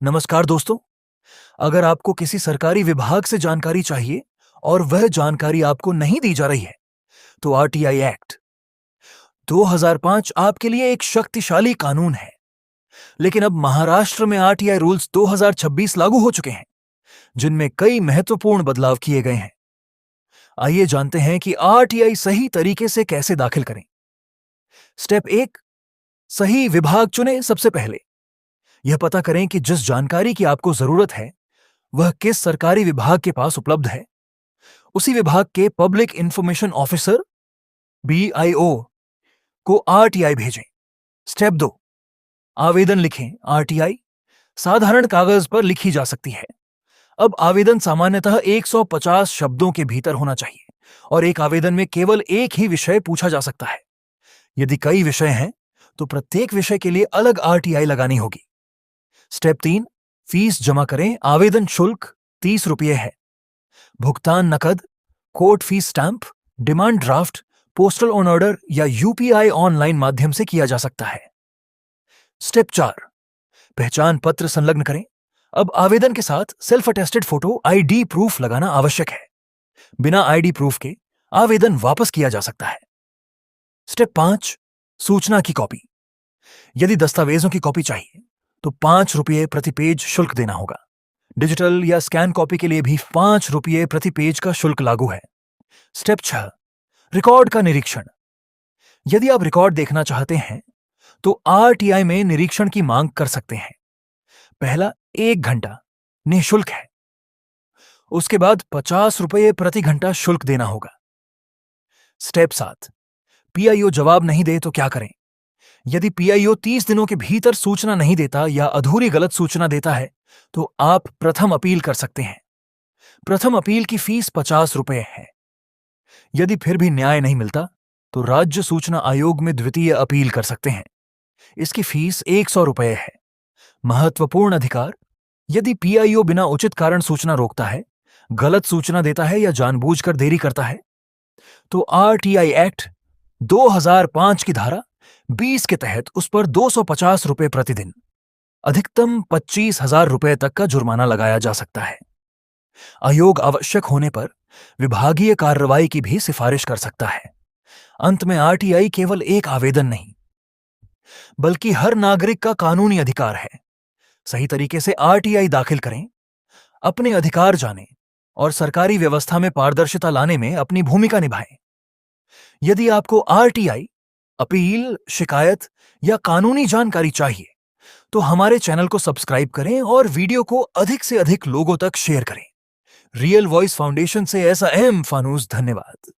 नमस्कार दोस्तों। अगर आपको किसी सरकारी विभाग से जानकारी चाहिए और वह जानकारी आपको नहीं दी जा रही है, तो आरटीआई एक्ट 2005 आपके लिए एक शक्तिशाली कानून है। लेकिन अब महाराष्ट्र में आरटीआई रूल्स 2026 लागू हो चुके हैं, जिनमें कई महत्वपूर्ण बदलाव किए गए हैं। आइए जानते हैं कि आरटीआई सही तरीके से कैसे दाखिल करें। स्टेप 1, सही विभाग चुनें। सबसे पहले यह पता करें कि जिस जानकारी की आपको जरूरत है वह किस सरकारी विभाग के पास उपलब्ध है। उसी विभाग के पब्लिक इंफॉर्मेशन ऑफिसर बीआईओ को आरटीआई भेजें। स्टेप 2, आवेदन लिखें। आरटीआई साधारण कागज पर लिखी जा सकती है। अब आवेदन सामान्यतः 150 शब्दों के भीतर होना चाहिए और एक आवेदन में केवल एक ही विषय पूछा जा सकता है। यदि कई विषय हैं तो प्रत्येक विषय के लिए अलग आरटीआई लगानी होगी। स्टेप 3, फीस जमा करें। आवेदन शुल्क 30 रुपये है। भुगतान नकद, court fees stamp, demand draft, postal on order या यूपीआई ऑनलाइन माध्यम से किया जा सकता है। स्टेप 4, पहचान पत्र संलग्न करें। अब आवेदन के साथ self attested photo ID proof लगाना आवश्यक है। बिना आईडी प्रूफ के आवेदन वापस किया जा सकता है। स्टेप 5, सूचना की कॉपी। यदि दस्तावेजों की कॉपी चाहिए तो 5 रुपये प्रति पेज शुल्क देना होगा। डिजिटल या स्कैन कॉपी के लिए भी 5 रुपये प्रति पेज का शुल्क लागू है। स्टेप 6, रिकॉर्ड का निरीक्षण। यदि आप रिकॉर्ड देखना चाहते हैं तो आरटीआई में निरीक्षण की मांग कर सकते हैं। पहला 1 घंटा निःशुल्क है। उसके बाद 50 रुपये प्रति घंटा शुल्क देना होगा। स्टेप 7, पीआईओ जवाब नहीं दे तो क्या करें। यदि पीआईओ 30 दिनों के भीतर सूचना नहीं देता या अधूरी गलत सूचना देता है तो आप प्रथम अपील कर सकते हैं। प्रथम अपील की फीस 50 रुपये है। यदि फिर भी न्याय नहीं मिलता तो राज्य सूचना आयोग में द्वितीय अपील कर सकते हैं। इसकी फीस 100 रुपये है। महत्वपूर्ण अधिकार, यदि पीआईओ बिना उचित कारण सूचना रोकता है, गलत सूचना देता है या जानबूझकर देरी करता है तो आरटीआई एक्ट 2005 की धारा 20 के तहत उस पर 250 रुपये प्रतिदिन, अधिकतम 25,000 रुपये तक का जुर्माना लगाया जा सकता है। आयोग आवश्यक होने पर विभागीय कार्रवाई की भी सिफारिश कर सकता है। अंत में आरटीआई केवल एक आवेदन नहीं, बल्कि हर नागरिक का कानूनी अधिकार है। सही तरीके से आरटीआई दाखिल करें, अपने अधिकार जानें और सरकारी व्यवस्था में पारदर्शिता लाने में अपनी भूमिका निभाएं। यदि आपको आरटीआई, अपील, शिकायत या कानूनी जानकारी चाहिए तो हमारे चैनल को सब्सक्राइब करें और वीडियो को अधिक से अधिक लोगों तक शेयर करें। रियल वॉइस फाउंडेशन से ऐसा अहम फानूस, धन्यवाद।